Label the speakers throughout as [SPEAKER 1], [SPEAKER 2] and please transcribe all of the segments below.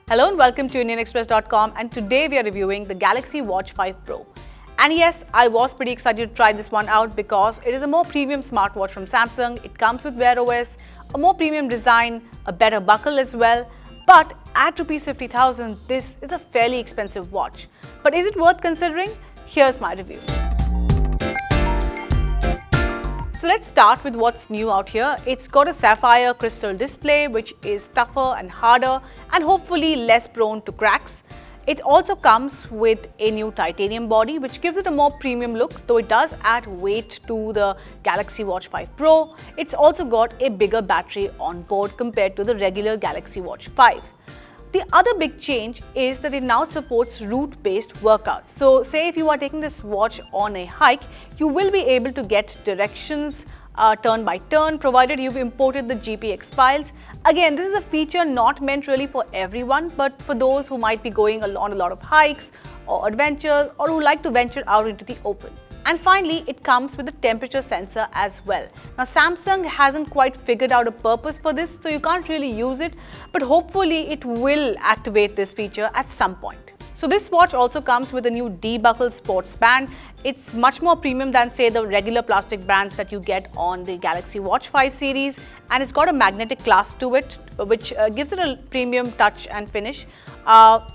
[SPEAKER 1] Hello and welcome to IndianExpress.com, and today we are reviewing the Galaxy Watch 5 Pro. And yes, I was pretty excited to try this one out because it is a more premium smartwatch from Samsung. It comes with WearOS, a more premium design, a better buckle as well. But at Rs 50,000, this is a fairly expensive watch. But is it worth considering? Here's my review. So let's start with what's new out here. It's got a sapphire crystal display which is tougher and harder and hopefully less prone to cracks. It also comes with a new titanium body which gives it a more premium look, though it does add weight to the Galaxy Watch 5 Pro. It's also got a bigger battery on board compared to the regular Galaxy Watch 5. The other big change is that it now supports route-based workouts. So say if you are taking this watch on a hike, you will be able to get directions turn by turn, provided you've imported the GPX files. Again, this is a feature not meant really for everyone, but for those who might be going on a lot of hikes or adventures, or who like to venture out into the open. And finally, it comes with a temperature sensor as well. Now, Samsung hasn't quite figured out a purpose for this, so you can't really use it, but hopefully it will activate this feature at some point. So this watch also comes with a new debuckled sports band. It's much more premium than, say, the regular plastic bands that you get on the Galaxy Watch 5 series, and it's got a magnetic clasp to it, which gives it a premium touch and finish.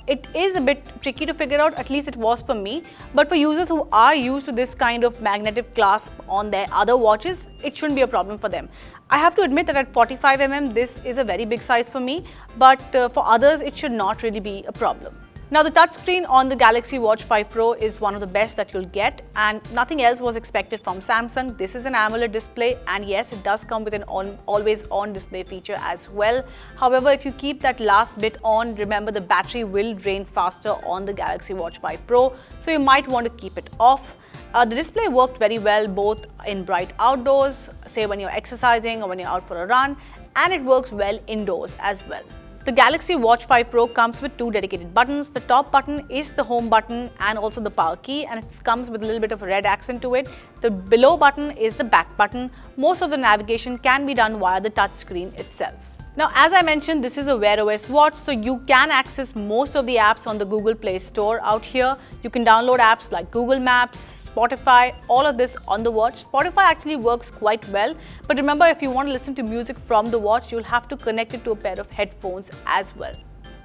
[SPEAKER 1] It is a bit tricky to figure out, at least it was for me, but for users who are used to this kind of magnetic clasp on their other watches, it shouldn't be a problem for them. I have to admit that at 45mm, this is a very big size for me, but for others, it should not really be a problem. Now, the touchscreen on the Galaxy Watch 5 Pro is one of the best that you'll get, and nothing else was expected from Samsung. This is an AMOLED display, and yes, it does come with an always-on display feature as well. However, if you keep that last bit on, remember the battery will drain faster on the Galaxy Watch 5 Pro, so you might want to keep it off. The display worked very well both in bright outdoors, say when you're exercising or when you're out for a run, and it works well indoors as well. The Galaxy Watch 5 Pro comes with two dedicated buttons. The top button is the home button and also the power key, and it comes with a little bit of a red accent to it. The below button is the back button. Most of the navigation can be done via the touch screen itself. Now, as I mentioned, this is a WearOS watch, so you can access most of the apps on the Google Play Store out here. You can download apps like Google Maps, Spotify, all of this on the watch. Spotify actually works quite well, but remember, if you want to listen to music from the watch, you'll have to connect it to a pair of headphones as well.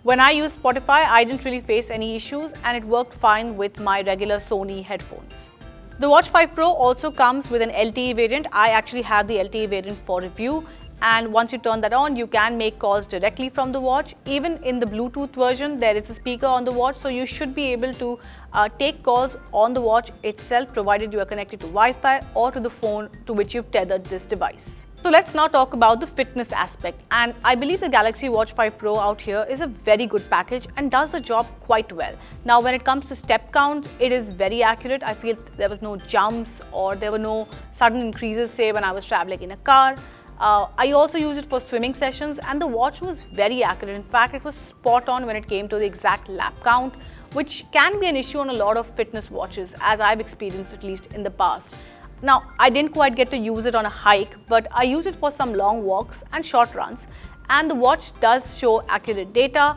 [SPEAKER 1] When I used Spotify, I didn't really face any issues, and it worked fine with my regular Sony headphones. The Watch 5 Pro also comes with an LTE variant. I actually have the LTE variant for review. And once you turn that on, you can make calls directly from the watch. Even in the Bluetooth version, there is a speaker on the watch, so you should be able to take calls on the watch itself, provided you are connected to Wi-Fi or to the phone to which you've tethered this device. So let's now talk about the fitness aspect, and I believe the Galaxy Watch 5 Pro out here is a very good package and does the job quite well. Now, when it comes to step count, it is very accurate. I feel there was no jumps or there were no sudden increases, say when I was traveling in a car. I also used it for swimming sessions, and the watch was very accurate. In fact, it was spot on when it came to the exact lap count, which can be an issue on a lot of fitness watches, as I've experienced at least in the past. Now, I didn't quite get to use it on a hike, but I use it for some long walks and short runs, and the watch does show accurate data.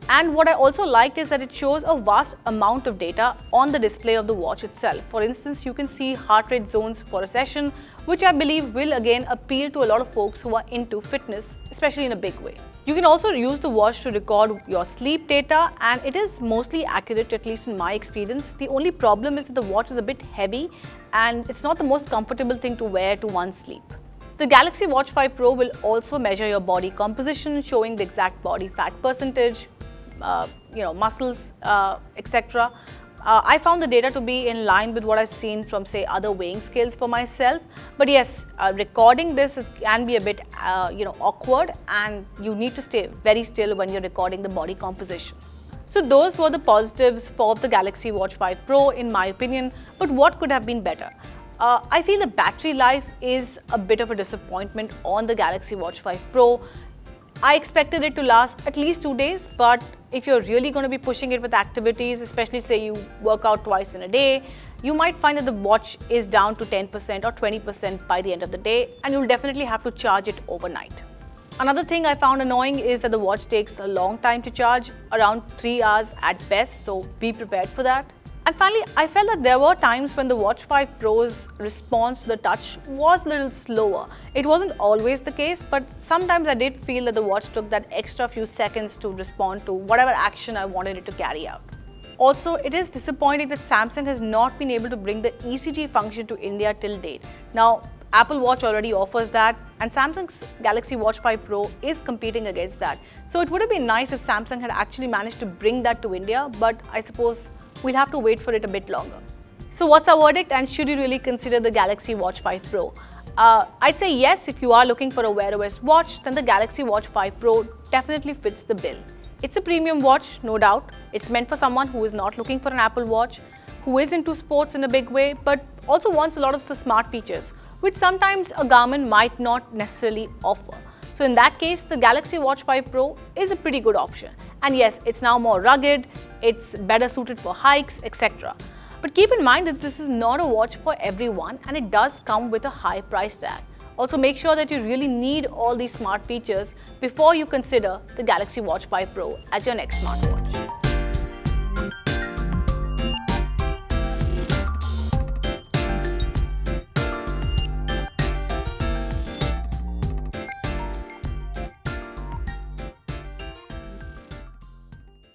[SPEAKER 1] And what I also liked is that it shows a vast amount of data on the display of the watch itself. For instance, you can see heart rate zones for a session, which I believe will again appeal to a lot of folks who are into fitness, especially in a big way. You can also use the watch to record your sleep data, and it is mostly accurate, at least in my experience. The only problem is that the watch is a bit heavy and it's not the most comfortable thing to wear to one's sleep. The Galaxy Watch 5 Pro will also measure your body composition, showing the exact body fat percentage, muscles, etc. I found the data to be in line with what I've seen from, say, other weighing scales for myself. But yes, recording this can be a bit, awkward, and you need to stay very still when you're recording the body composition. So those were the positives for the Galaxy Watch 5 Pro in my opinion, but what could have been better? I feel the battery life is a bit of a disappointment on the Galaxy Watch 5 Pro. I expected it to last at least 2 days, but if you're really going to be pushing it with activities, especially say you work out twice in a day, you might find that the watch is down to 10% or 20% by the end of the day, and you'll definitely have to charge it overnight. Another thing I found annoying is that the watch takes a long time to charge, around 3 hours at best, so be prepared for that. And finally, I felt that there were times when the Watch 5 Pro's response to the touch was a little slower. It wasn't always the case, but sometimes I did feel that the watch took that extra few seconds to respond to whatever action I wanted it to carry out. Also, it is disappointing that Samsung has not been able to bring the ECG function to India till date. Now, Apple Watch already offers that, and Samsung's Galaxy Watch 5 Pro is competing against that. So it would have been nice if Samsung had actually managed to bring that to India, but I suppose we'll have to wait for it a bit longer. So what's our verdict, and should you really consider the Galaxy Watch 5 Pro? I'd say yes. If you are looking for a WearOS watch, then the Galaxy Watch 5 Pro definitely fits the bill. It's a premium watch, no doubt. It's meant for someone who is not looking for an Apple Watch, who is into sports in a big way, but also wants a lot of the smart features, which sometimes a Garmin might not necessarily offer. So in that case, the Galaxy Watch 5 Pro is a pretty good option. And yes, it's now more rugged, it's better suited for hikes, etc. But keep in mind that this is not a watch for everyone, and it does come with a high price tag. Also, make sure that you really need all these smart features before you consider the Galaxy Watch 5 Pro as your next smartwatch.